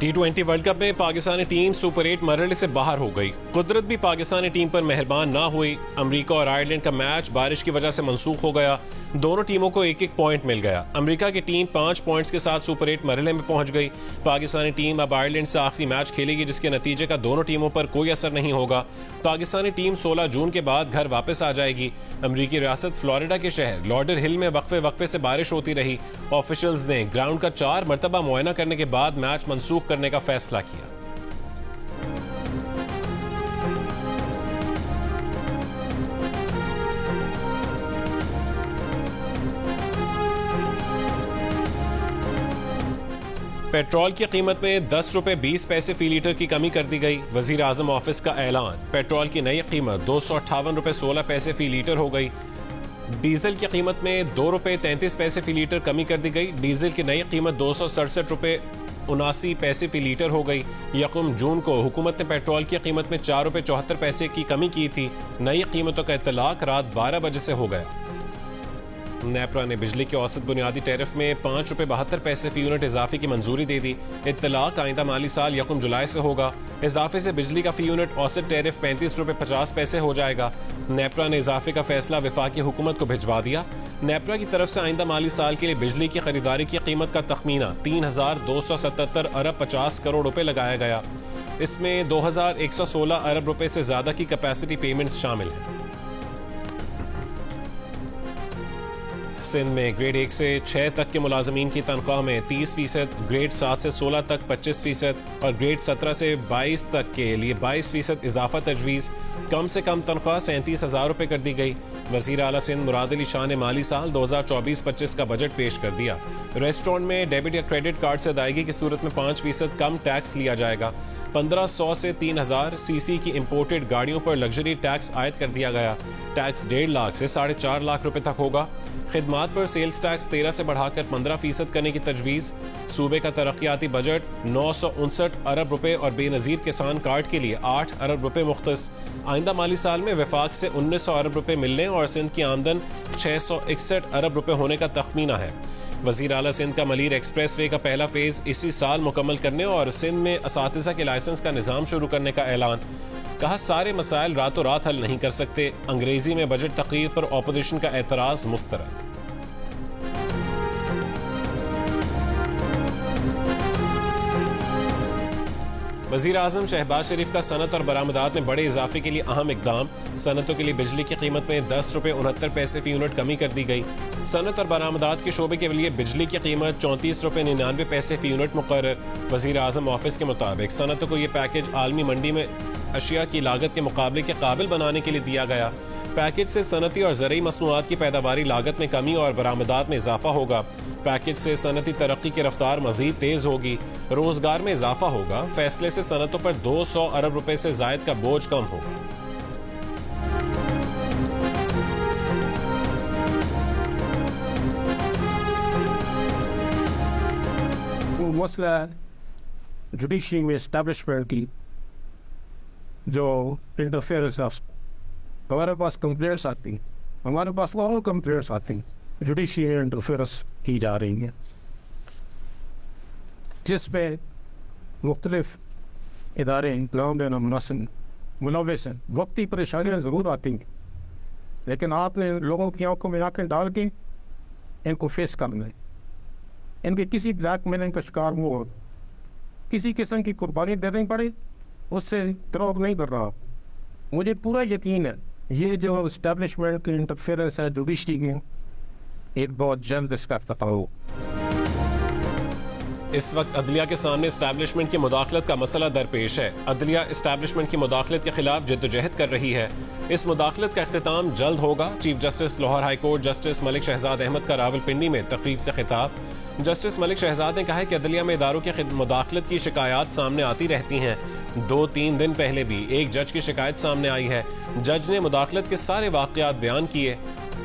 T20 world cup में Pakistani team super 8 मरहले से बाहर हो गई। कुदरत भी पाकिस्तानी टीम पर मेहरबान ना हुई। अमेरिका और आयरलैंड का मैच बारिश की वजह से मंसूख हो गया। दोनों टीमों को एक एक पॉइंट मिल गया। अमेरिका की टीम 5 पॉइंट्स के साथ सुपर 8 मरहले में पहुंच गई। पाकिस्तानी टीम अब आयरलैंड से आखिरी मैच खेलेगी, जिसके नतीजे का दोनों टीमों पर कोई असर नहीं होगा। पाकिस्तानी टीम 16 जून के बाद घर वापस आ जाएगी। अमेरिकी रियासत फ्लोरिडा के शहर लॉडर हिल में वक्फे से बारिश होती रही। ऑफिशियल्स ने ग्राउंड का 4 मरतबा मुआयना करने के बाद मैच मंसूख करने का फैसला किया। पेट्रोल की कीमत में 10 रुपए 20 पैसे फी लीटर की कमी कर दी गई। वजीर आजम ऑफिस का ऐलान। पेट्रोल की नई कीमत 258 रुपए 16 पैसे फी लीटर हो गई। डीजल की कीमत में 2 रुपए 33 पैसे फी लीटर कमी कर दी गई। डीजल की नई कीमत 267 रुपए 79 पैसे फी लीटर हो गई। 1 जून को हुकूमत ने पेट्रोल की कीमत में 4 रुपए 74 पैसे की कमी की थी। नई कीमतों का इतलाक रात 12 बजे से हो गया। नेपरा ने बिजली के औसत बुनियादी टैरिफ में 5 रुपए 72 पैसे फी यूनिट इजाफे की मंजूरी दे दी। इत्तलाक आइंदा माली साल 1 जुलाई से होगा। इजाफे से बिजली का फी यूनिट औसत टैरिफ 35 रुपए 50 पैसे हो जाएगा। नेपरा ने इजाफे का फैसला वफाकी हुकूमत को भिजवा दिया। नेपरा की तरफ से आइंदा माली साल के लिए बिजली की खरीदारी की कीमत का तखमीना 3,277 अरब 50 करोड़ रुपए लगाया गया। इसमें 2,116 अरब रुपए से ज्यादा की कैपेसिटी पेमेंट्स शामिल हैं। सिंध में ग्रेड 1 से 6 तक के मुलाजमीन की तनख्वाह में 30%, ग्रेड 7 से 16 तक 25% और ग्रेड 17 से 22 तक के लिए 22% इजाफा तजवीज़। कम से कम तनख्वाह 37,000 रुपये कर दी गई। वज़ीर आला सिंध मुराद अली शाह ने माली साल 2024-25 का बजट पेश कर दिया। रेस्टोरेंट में डेबिट या क्रेडिट कार्ड से अदायगी की सूरत में 5% कम टैक्स लिया जाएगा। 1500 से 3000 सीसी की इंपोर्टेड गाड़ियों पर लग्जरी टैक्स आयद कर दिया गया। टैक्स 1.5 लाख से 4.5 लाख रुपए तक होगा। खिदमात पर सेल्स टैक्स 13 से बढ़ाकर 15% करने की तजवीज़। सूबे का तरक्याती बजट 959 अरब रुपए और बेनज़ीर किसान कार्ड के लिए 8 अरब रुपए मुख्तस। आइंदा माली साल में वफाक से 1900 अरब रुपए मिलने और सिंध की आमदन 661 अरब रुपए होने का तखमीना है। वज़ीर आला सिंध का मलीर एक्सप्रेस वे का पहला फेज इसी साल मुकम्मल करने और सिंध में असातिज़ा के लाइसेंस का निज़ाम शुरू करने का ऐलान। कहा, सारे मसाइल रातों रात हल नहीं कर सकते। अंग्रेजी में बजट तकरीर पर ऑपोजिशन का एतराज़ मुस्तरद। वज़ीर आज़म शहबाज शरीफ का सनत और बरामदात में बड़े इजाफे के लिए अहम इकदाम। सनतों के लिए बिजली की कीमत में 10 रुपए 69 पैसे फी यूनिट कमी कर दी गई। सनत और बरामदात के शोबे के लिए बिजली की कीमत 34 रुपए 99 पैसे फी यूनिट मुकर्रर। वज़ीर आज़म ऑफिस के मुताबिक सनतों को यह पैकेज आलमी मंडी में अशिया की लागत के मुकाबले के काबिल बनाने के लिए दिया गया। पैकेज से सनती और ज़रूरी मसनूआत की पैदावारी लागत में कमी और बरामदात में इजाफा होगा। पैकेज से सनती तरक्की की रफ्तार मजीद तेज होगी। रोजगार में इजाफा होगा। फैसले से सनतों पर 200 अरब रुपए से जायद का बोझ कम होगा। मसला जुडिशरी में एस्टैब्लिशमेंट की जो इंटरफेरेंस, हमारे पास कंप्लेंट्स आती हैं, हमारे पास और कंप्लेंट्स आती हैं, जुडिशरी में इंटरफेरेंस की जा रही है, जिसमें मुख्तलिफ इदारे मुलविस हैं। वक्ती परेशानियाँ ज़रूर आती हैं, लेकिन आपने लोगों की आंखों में आंखें डाल के इनको फेस करना है। इनके किसी ब्लैकमेलिंग का शिकार हो, किसी किस्म की कुर्बानी देनी पड़े, उससे तरोक नहीं कर रहा। मुझे पूरा यकीन है ये जो इस्टेब्लिशमेंट की इंटरफेरेंस है जुडिशरी की, एक बहुत जल्द इसका पता हो। इस वक्त अदलिया के सामने इस्टेब्लिशमेंट की मुदाखलत का मसला दरपेश है। अदलिया इस्टेब्लिशमेंट की मुदाखलत के खिलाफ जद्दोजहद कर रही है। इस मुदाखलत का अख्तिताम जल्द होगा। Chief justice Lahore high court justice Malik Shahzad Ahmed का रावलपिंडी में तकरीब से खिताब। जस्टिस मलिक शहजाद ने कहा है कि अदलिया में इदारों की मुदाखलत की शिकायत सामने आती रहती हैं। 2-3 दिन पहले भी एक जज की शिकायत सामने आई है। जज ने मुदाखलत के सारे वाकयात बयान किए।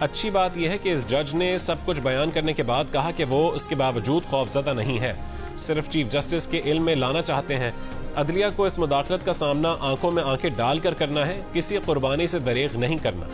अच्छी बात यह है कि इस जज ने सब कुछ बयान करने के बाद कहा कि वो उसके बावजूद खौफजदा नहीं है, सिर्फ चीफ जस्टिस के इल्म में लाना चाहते हैं। अदलिया को इस मुदाखलत का सामना आंखों में आंखें डालकर करना है, किसी कुर्बानी से दरेग नहीं करना।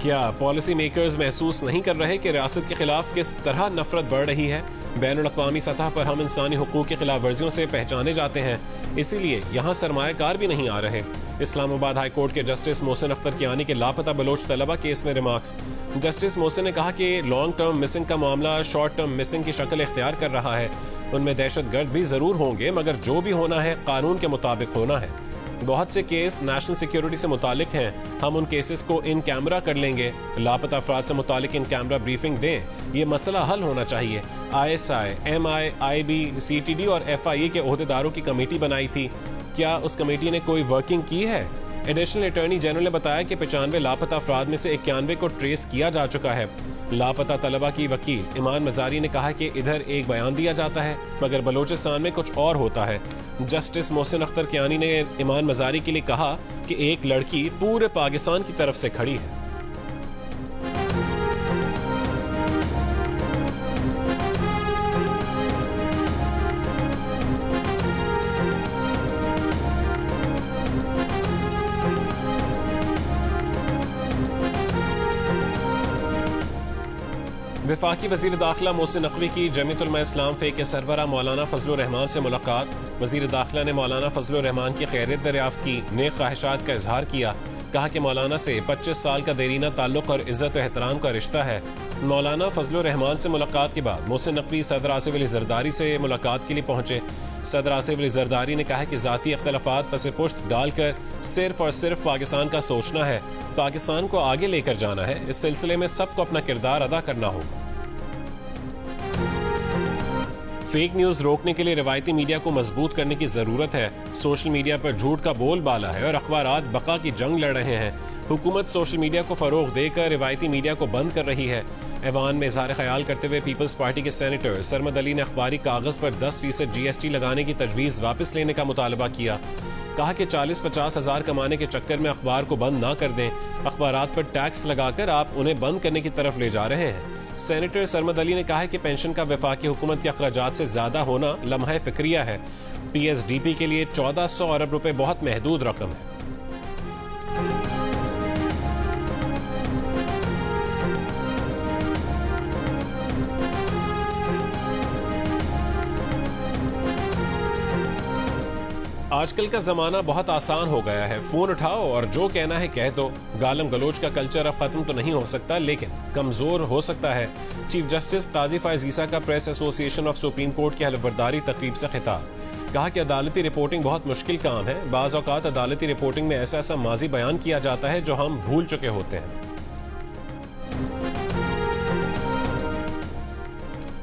क्या पॉलिसी मेकर्स महसूस नहीं कर रहे कि रियासत के खिलाफ किस तरह नफरत बढ़ रही है? बैनुल-अक़वामी सतह पर हम इंसानी हुकूक की खिलाफ वर्जियों से पहचाने जाते हैं, इसीलिए यहाँ सरमायाकार भी नहीं आ रहे। इस्लामाबाद हाई कोर्ट के जस्टिस मोहसिन अख्तर कियानी के लापता बलोच तलबा केस में रिमार्क्स। जस्टिस मोहसिन ने कहा कि लॉन्ग टर्म मिसिंग का मामला शॉर्ट टर्म मिसिंग की शक्ल इख्तियार कर रहा है। उनमें दहशतगर्द भी जरूर होंगे, मगर जो भी होना है कानून के मुताबिक होना है। बहुत से केस नेशनल सिक्योरिटी से मुतालिक हैं, हम उन केसेस को इन कैमरा कर लेंगे। लापता अफराद से मुतालिक इन कैमरा ब्रीफिंग दें, ये मसला हल होना चाहिए। ISI, MI, IB, CTD और FIA के ओहदेदारों की कमेटी बनाई थी, क्या उस कमेटी ने कोई वर्किंग की है? एडिशनल अटॉर्नी जनरल ने बताया कि 95 लापता अफराद में से 91 को ट्रेस किया जा चुका है। लापता तलबा की वकील ईमान मजारी ने कहा कि इधर एक बयान दिया जाता है मगर बलोचिस्तान में कुछ और होता है। जस्टिस मोहसिन अख्तर कियानी ने ईमान मजारी के लिए कहा कि एक लड़की पूरे पाकिस्तान की तरफ से खड़ी है। वफाकी वज़ीर दाखिला मोहसिन नकवी की जमीयतुल उलमा इस्लाम फ़े के सरबराह मौलाना फजलुर रहमान से मुलाकात। वज़ीर दाखिला ने मौलाना फजलुर रहमान की खैरियत दरियाफ्त की, नेक ख्वाहिशात का इजहार किया। कहा कि मौलाना से 25 साल का देरीना ताल्लुक और इज्जत और एहतराम का रिश्ता है। मौलाना फजलुर रहमान से मुलाकात के बाद मोहसिन नकवी सदर आसिफ अली जरदारी से मुलाकात के लिए पहुंचे। सदर आसिफ अली जरदारी ने कहा कि जाती अख्तलाफात पसे पुश्त डालकर सिर्फ और सिर्फ पाकिस्तान का सोचना है, पाकिस्तान को आगे लेकर जाना है। इस सिलसिले में सबको अपना किरदार अदा करना होगा। फेक न्यूज रोकने के लिए रिवायती मीडिया को मजबूत करने की जरूरत है। सोशल मीडिया पर झूठ का बोलबाला है और अखबारात बका की जंग लड़ रहे हैं। हुकूमत सोशल मीडिया को फरोग देकर रिवायती मीडिया को बंद कर रही है। ऐवान में इजहार ख्याल करते हुए पीपल्स पार्टी के सेनेटर सरमद अली ने अखबारी कागज पर 10% GST लगाने की तजवीज वापस लेने का मुतालबा किया। कहा कि 40-50 हजार कमाने के चक्कर में अखबार को बंद ना कर दें। अखबारात पर टैक्स लगाकर आप उन्हें बंद करने की तरफ ले जा रहे हैं। सेनेटर सरमद अली ने कहा है कि पेंशन का वफाकी हुकूमत के अखराजात से ज्यादा होना लम्हा फिक्रिया है। PSDP के लिए 1400 अरब रुपए बहुत महदूद रकम है। आजकल का जमाना बहुत आसान हो गया है, फोन उठाओ और जो कहना है कह दो। गालम गलोच का कल्चर अब खत्म तो नहीं हो सकता लेकिन कमजोर हो सकता है। चीफ जस्टिस काजी फायज ईसा का press association of supreme court की हलफबरदारी तकरीब से खिताब। कहा कि अदालती रिपोर्टिंग बहुत मुश्किल काम है। बाज़ औक़ात अदालती रिपोर्टिंग में ऐसा ऐसा माजी बयान किया जाता है जो हम भूल चुके होते हैं।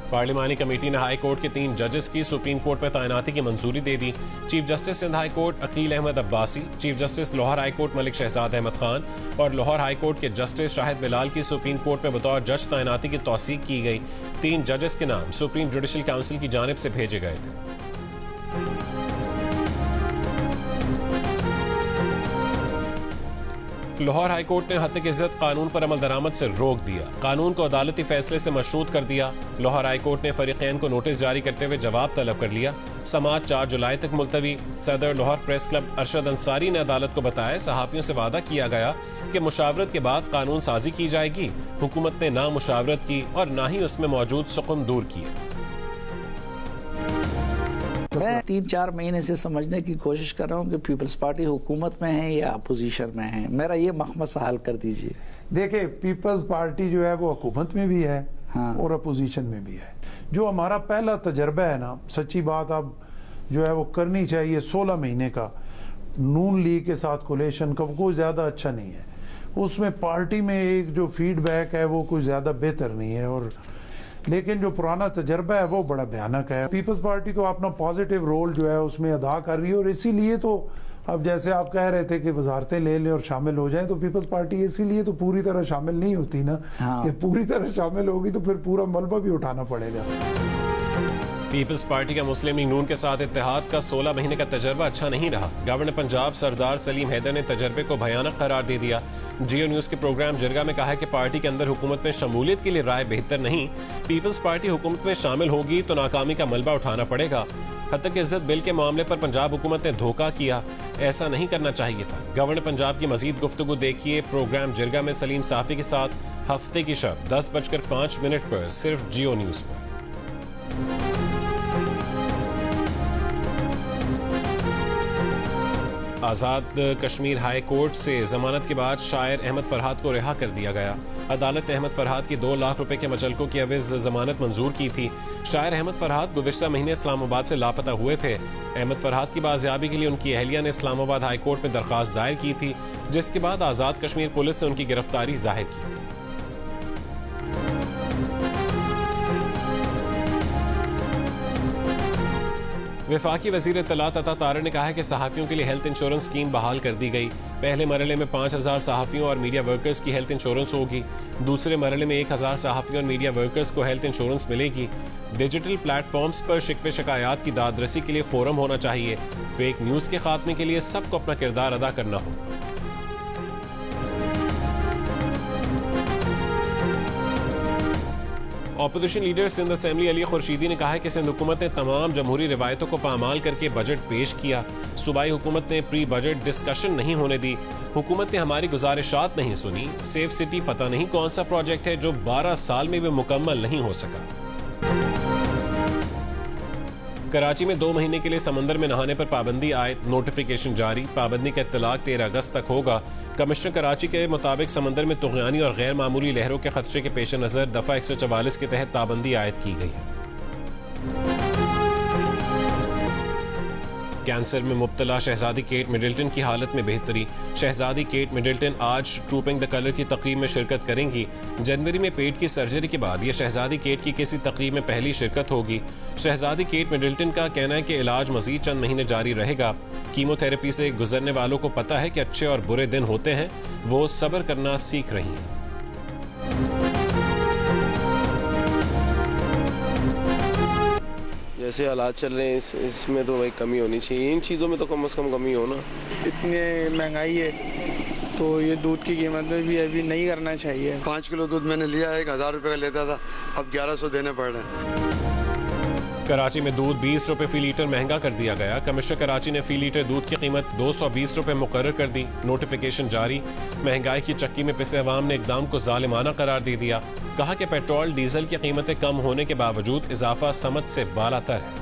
पार्लिमानी कमेटी ने हाई कोर्ट के 3 जजेस की सुप्रीम कोर्ट में तैनाती की मंजूरी दे दी। Chief justice Sindh high court Akeel Ahmed Abbasi, chief justice Lahore high court Malik Shahzad Ahmed Khan और लाहौर हाई कोर्ट के जस्टिस शाहिद बिलाल की सुप्रीम कोर्ट में बतौर जज तैनाती की तौसीक की गई। 3 जजेस के नाम सुप्रीम जुडिशल काउंसिल की जानिब से भेजे गए थे। लाहौर हाई कोर्ट ने हत्या की इज्जत कानून पर अमल दरामद से रोक दिया। कानून को अदालती फैसले से मशरूत कर दिया। लाहौर हाई कोर्ट ने फरीकैन को नोटिस जारी करते हुए जवाब तलब कर लिया। समाअत 4 जुलाई तक मुलतवी। सदर लाहौर प्रेस क्लब अरशद अंसारी ने अदालत को बताया सहाफियों से वादा किया गया कि मुशावरत के बाद कानून साजी की जाएगी। हुकूमत ने ना मुशावरत की और ना ही उसमें मौजूद सुकून दूर किए। मैं 3-4 महीने से समझने की कोशिश कर रहा हूँ कि पीपल्स पार्टी हुकूमत में है या अपोजिशन में है। मेरा ये मसला हल कर दीजिए। देखिए, पीपल्स पार्टी जो है वो हुकूमत में भी है हाँ। और अपोजिशन में भी है। जो हमारा पहला तजर्बा है ना, सच्ची बात अब जो है वो करनी चाहिए 16 महीने का नून लीग के साथ कोलेशन का, कोई ज़्यादा अच्छा नहीं है। उसमें पार्टी में एक जो फीडबैक है वो कोई ज़्यादा बेहतर नहीं है, और लेकिन जो पुराना तजर्बा है वो बड़ा भयानक है। पीपल्स पार्टी तो अपना पॉजिटिव रोल जो है उसमें अदा कर रही है, और इसीलिए तो अब जैसे आप कह रहे थे कि वजारतें ले लें और शामिल हो जाएं, तो पीपल्स पार्टी इसीलिए तो पूरी तरह शामिल नहीं होती ना। हाँ। कि पूरी तरह शामिल होगी तो फिर पूरा मलबा भी उठाना पड़ेगा। पीपल्स पार्टी का मुस्लिम लीग नून के साथ इत्तेहाद का 16 महीने का तजर्बा अच्छा नहीं रहा। गवर्नर पंजाब सरदार सलीम हैदर ने तजर्बे को भयानक करार दे दिया। जियो न्यूज के प्रोग्राम जरगा में कहा है कि पार्टी के अंदर हुकूमत में शमूलियत के लिए राय बेहतर नहीं। पीपल्स पार्टी हुकूमत में शामिल होगी तो नाकामी का मलबा उठाना पड़ेगा। हत्या की इज्जत बिल के मामले पर पंजाब हुकूमत ने धोखा किया। ऐसा नहीं करना चाहिए था। गवर्नर पंजाब की मजीद गुफ्तगू देखिए प्रोग्राम जिरगा में सलीम साफी के साथ हफ्ते की शब 10:05 पर सिर्फ जियो न्यूज पर। आज़ाद कश्मीर हाई कोर्ट से जमानत के बाद शायर अहमद फरहाद को रिहा कर दिया गया। अदालत ने अहमद फरहाद की 2 लाख रुपए के मुचलकों की अवज़ जमानत मंजूर की थी। शायर अहमद फरहाद गुज़िश्ता महीने इस्लामाबाद से लापता हुए थे। अहमद फरहाद की बाजियाबी के लिए उनकी अहलिया ने इस्लामाबाद हाई कोर्ट में दरख्वास्त दायर की थी, जिसके बाद आज़ाद कश्मीर पुलिस से उनकी गिरफ्तारी जाहिर की थी। वफाकी वज़ीर इत्तलात अता तारर ने कहा है कि सहाफ़ियों के लिए हेल्थ इंश्योरेंस स्कीम बहाल कर दी गई। पहले मरहले में 5000 सहाफ़ियों और मीडिया वर्कर्स की हेल्थ इंश्योरेंस होगी। दूसरे मरहले में 1000 सहाफ़ियों और मीडिया वर्कर्स को हेल्थ इंश्योरेंस मिलेगी। डिजिटल प्लेटफॉर्म्स पर शिकवे शिकायत की दादरसी के लिए फोरम होना चाहिए। फेक न्यूज़ के खात्मे के लिए सबको अपना किरदार अदा करना होगा। Opposition leader Sindh assembly Ali Khurshidi ने कहा है कि सिंध हुकूमत ने तमाम जमहूरी रिवायतों को पामाल करके बजट पेश किया। सूबाई हुकूमत ने प्री बजट डिस्कशन नहीं होने दी। हुकूमत ने हमारी गुजारिशात नहीं सुनी। सेफ सिटी पता नहीं कौन सा प्रोजेक्ट है जो 12 साल में भी मुकम्मल नहीं हो सका। कराची में 2 महीने के लिए समंदर में नहाने पर पाबंदी आए, नोटिफिकेशन जारी। पाबंदी का इत्तलाक 13 अगस्त तक होगा। कमिश्नर कराची के मुताबिक समंदर में तुग़यानी और गैर मामूली लहरों के खदशे के पेश नज़र दफ़ा 144 के तहत पाबंदी आयद की गई है। कैंसर में मुब्तला शहजादी केट मिडल्टन की हालत में बेहतरी। शहजादी केट मिडल्टन आज ट्रूपिंग द कलर की तकरीब में शिरकत करेंगी। जनवरी में पेट की सर्जरी के बाद यह शहजादी केट की किसी तकरीब में पहली शिरकत होगी। शहजादी केट मिडल्टन का कहना है कि इलाज मजीद चंद महीने जारी रहेगा। कीमोथेरेपी से गुजरने वालों को पता है कि अच्छे और बुरे दिन होते हैं। वो सब्र करना सीख रही हैं। जैसे हालात चल रहे हैं इसमें तो भाई कमी होनी चाहिए। इन चीज़ों में तो कम से कम कमी हो ना। इतनी महंगाई है तो ये दूध की कीमत में भी अभी नहीं करना चाहिए। 5 किलो दूध मैंने लिया, 1000 रुपये का लेता था, अब 1100 देने पड़ रहे हैं। कराची में दूध 20 रुपए फी लीटर महंगा कर दिया गया। कमिश्नर कराची ने फी लीटर दूध की कीमत 220 रुपए मुकर्रर कर दी। नोटिफिकेशन जारी। महंगाई की चक्की में पिसे अवाम ने इकदाम को जालिमाना करार दे दिया। कहा कि पेट्रोल डीजल की कीमतें कम होने के बावजूद इजाफा समझ से बालातर है।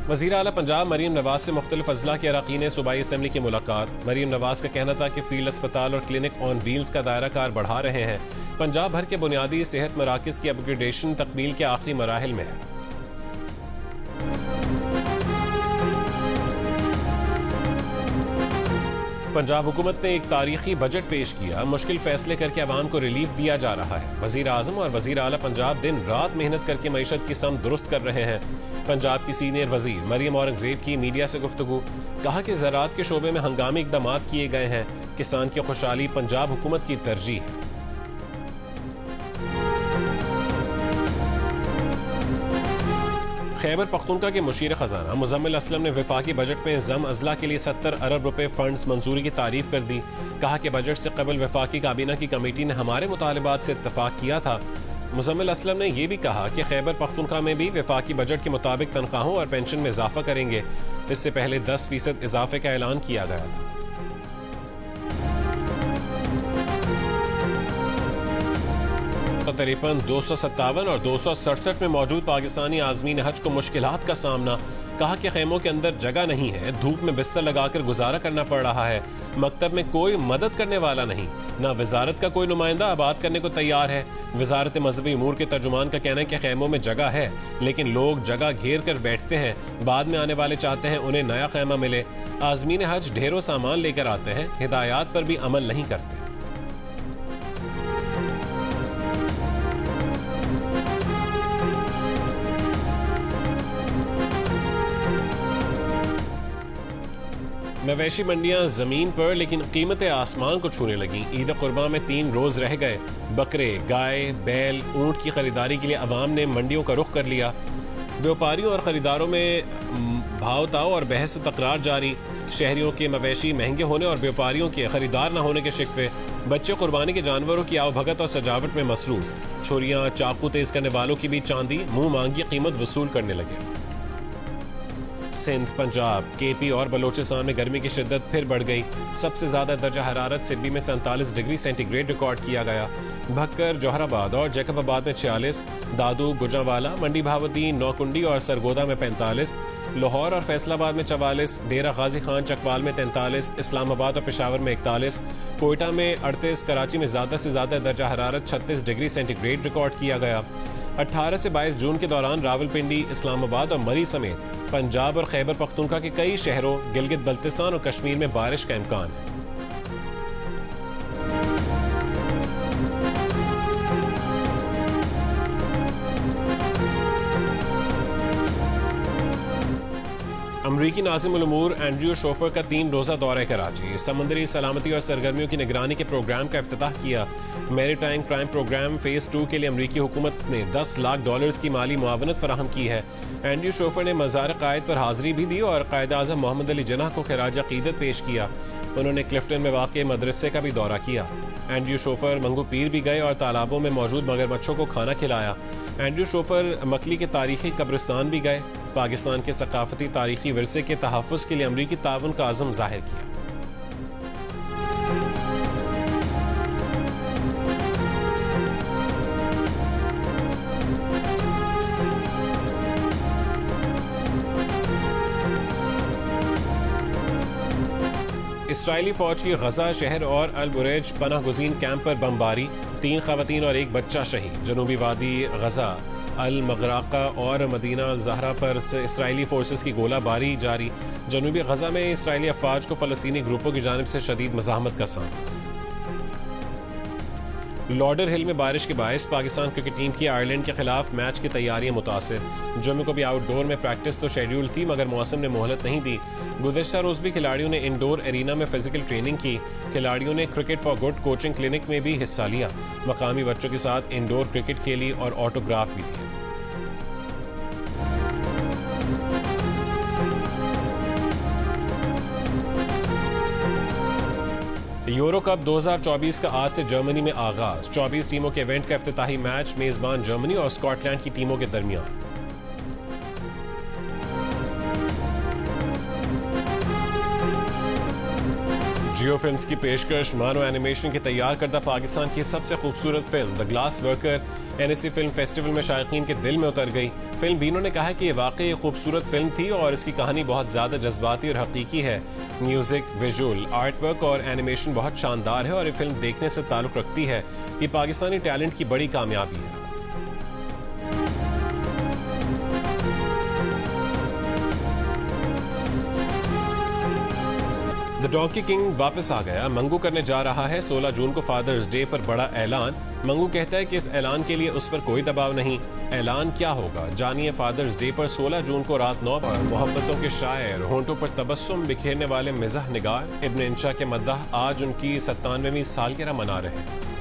वज़ीर आला पंजाब मरीम नवाज से मुख्तलिफ अजला के अरकान सूबाई असम्बली की मुलाकात। मरीम नवाज का कहना था कि फील्ड अस्पताल और क्लिनिक ऑन व्हील्स का दायरा कार बढ़ा रहे हैं। पंजाब भर के बुनियादी सेहत मराकज़ की अपग्रेडेशन तकमील के आखिरी मराहिल में है। पंजाब हुकूमत ने एक तारीखी बजट पेश किया। मुश्किल फैसले करके अवाम को रिलीफ दिया जा रहा है। वज़ीर आज़म और वज़ीर आला पंजाब दिन रात मेहनत करके मईशत की सम दुरुस्त कर रहे हैं। पंजाब की सीनियर वज़ीर मरियम औरंगज़ेब की मीडिया से गुफ्तगू। कहा कि ज़राअत के शोबे में हंगामी इक़दाम किए गए हैं। किसान की खुशहाली पंजाब हुकूमत की तरजीह है। खैबर पख्तूनख्वा के मुशीर खजाना मुजम्मिल असलम ने वफाकी बजट में जम अजला के लिए 70 अरब रुपए फंड्स मंजूरी की तारीफ कर दी। कहा कि बजट से कबल वफाकी काबीना की कमेटी ने हमारे मुतालिबात से इत्तफाक किया था। मुजम्मिल असलम ने यह भी कहा कि खैबर पख्तूनख्वा में भी वफाकी बजट के मुताबिक तनख्वाहों और पेंशन में इजाफा करेंगे। इससे पहले 10% इजाफे का ऐलान किया गया था। तकरीबन 257 और 267 में मौजूद पाकिस्तानी आज़मीन हज को मुश्किलात का सामना। कहा कि खेमों के अंदर जगह नहीं है। धूप में बिस्तर लगाकर गुजारा करना पड़ रहा है। मकतब में कोई मदद करने वाला नहीं। ना वजारत का कोई नुमाइंदा आबाद करने को तैयार है। वजारत मजहबी उमूर के तर्जुमान का कहना है कि खेमों में जगह है, लेकिन लोग जगह घेर कर बैठते हैं। बाद में आने वाले चाहते हैं उन्हें नया खेमा मिले। आज़मीन हज ढेरों सामान लेकर आते हैं, हिदायत पर भी अमल नहीं करते। मवेशी मंडियां जमीन पर, लेकिन कीमतें आसमान को छूने लगी। ईद कुर्बान में 3 रोज रह गए। बकरे, गाय, बैल, ऊंट की खरीदारी के लिए अवाम ने मंडियों का रुख कर लिया। व्यापारियों और खरीदारों में भाव ताव और बहस तकरार जारी। शहरियों के मवेशी महंगे होने और व्यापारियों के खरीदार न होने के शिकवे। बच्चे कुर्बानी के जानवरों की आवभगत और सजावट में मसरूफ। छुरियां, चाकू तेज करने वालों की भी चांदी मुंह मांगी कीमत वसूल करने लगे। सिंध, पंजाब, केपी और बलोचिस्तान में गर्मी की शिद्दत फिर बढ़ गई। सबसे ज्यादा दर्जा हरारत सिडनी में 47 डिग्री सेंटीग्रेड रिकॉर्ड किया गया। भक्कर, जौहराबाद और जैकबाबाद में 46, दादू, गुजरांवाला, मंडी भावती, नौकुंडी और सरगोदा में 45, लाहौर और फैसलाबाद में 44, डेरा गाजी खान चकवाल में 43, इस्लामाबाद और पेशावर में 41, कोयटा में 38, कराची में ज्यादा से ज्यादा दर्जा हरारत 36 डिग्री सेंटीग्रेड रिकॉर्ड किया गया। 18 से 22 जून के दौरान रावलपिंडी, इस्लामाबाद और मरी समेत पंजाब और खैबर पख्तूनख्वा के कई शहरों, गिलगित बल्तिस्तान और कश्मीर में बारिश का इम्कान है। अमरीकी नाज़िम उल उमूर एंड्रयू शोफर का 3 रोज़ा दौरा कराची, समुद्री सलामती और सरगर्मियों की निगरानी के प्रोग्राम का इफ्तिताह किया। मैरीटाइम क्राइम प्रोग्राम फेज 2 के लिए अमरीकी हुकूमत ने $10 लाख की माली मुआवनत फराहम की है। एंड्रयू शोफर ने मज़ार क़ायद पर हाजिरी भी दी और कायद आज़म मोहम्मद अली जिन्नाह को खिराज अक़ीदत पेश किया। उन्होंने क्लिफ्टन में वाक़ मदरसे का भी दौरा किया। एंड्रयू शोफर मंगू पीर भी गए और तालाबों में मौजूद मगरमच्छों को खाना खिलाया। एंड्रयू शोफर मकली के तारीखी कब्रिस्तान भी गए। पाकिस्तान के सकाफती तारीखी विरसे के तहफ़्फ़ुज़ के लिए अमरीकी ताउन का आज़म ज़ाहिर किया। इसराइली फौज की गजा शहर और अल बुरेज पनाह गुज़ीन कैंप पर बमबारी, 3 ख़वातीन और 1 बच्चा शहीद। जनूबी वादी गजा, अल मगराका और मदीना ज़हरा पर इसराइली फोर्सेस की गोलाबारी जारी। जनूबी गजा में इसराइली अफवाज को फ़लस्तीनी ग्रुपों की जानिब से शदीद मज़ाहमत का सामना। लॉडर हिल में बारिश के बायस पाकिस्तान क्रिकेट टीम की आयरलैंड के खिलाफ मैच की तैयारियां मुतासिर। जुम्मे को भी आउटडोर में प्रैक्टिस तो शेड्यूल थी, मगर मौसम ने मोहलत नहीं दी। गुज़श्ता रोज़ भी खिलाड़ियों ने इंडोर एरिना में फिजिकल ट्रेनिंग की। खिलाड़ियों ने cricket for good coaching clinic में भी हिस्सा लिया। मकामी बच्चों के साथ इंडोर क्रिकेट खेली और ऑटोग्राफ भी दिए। यूरो कप 2024 का आज से जर्मनी में आगाज। 24 टीमों के इवेंट का इफ्तिताही मैच मेजबान जर्मनी और स्कॉटलैंड की टीमों के दरमियान। जियो फिल्म्स की पेशकश मानो एनिमेशन की तैयार करदा पाकिस्तान की सबसे खूबसूरत film the glass worker NSC film festival में शायकीन के दिल में उतर गई। फिल्म बीनों ने कहा कि ये वाकई एक खूबसूरत फिल्म थी और इसकी कहानी बहुत ज्यादा जज्बाती और हकीकी है। म्यूजिक, विजुअल, आर्ट वर्क और एनिमेशन बहुत शानदार है और ये फिल्म देखने से ताल्लुक रखती है। ये पाकिस्तानी टैलेंट की बड़ी कामयाबी है। द डोंकी किंग वापस आ गया। मंगू करने जा रहा है 16 जून को फादर्स डे पर बड़ा ऐलान। मंगू कहता है कि इस ऐलान के लिए उस पर कोई दबाव नहीं। ऐलान क्या होगा, जानिए फादर्स डे पर 16 जून को रात 9 पर। मोहब्बतों के शायर, होंठों पर तबस्सुम बिखेरने वाले मिज़ाह निगार इब्न इंशा के मद्दाह आज उनकी 97वीं सालगिरह मना रहे हैं।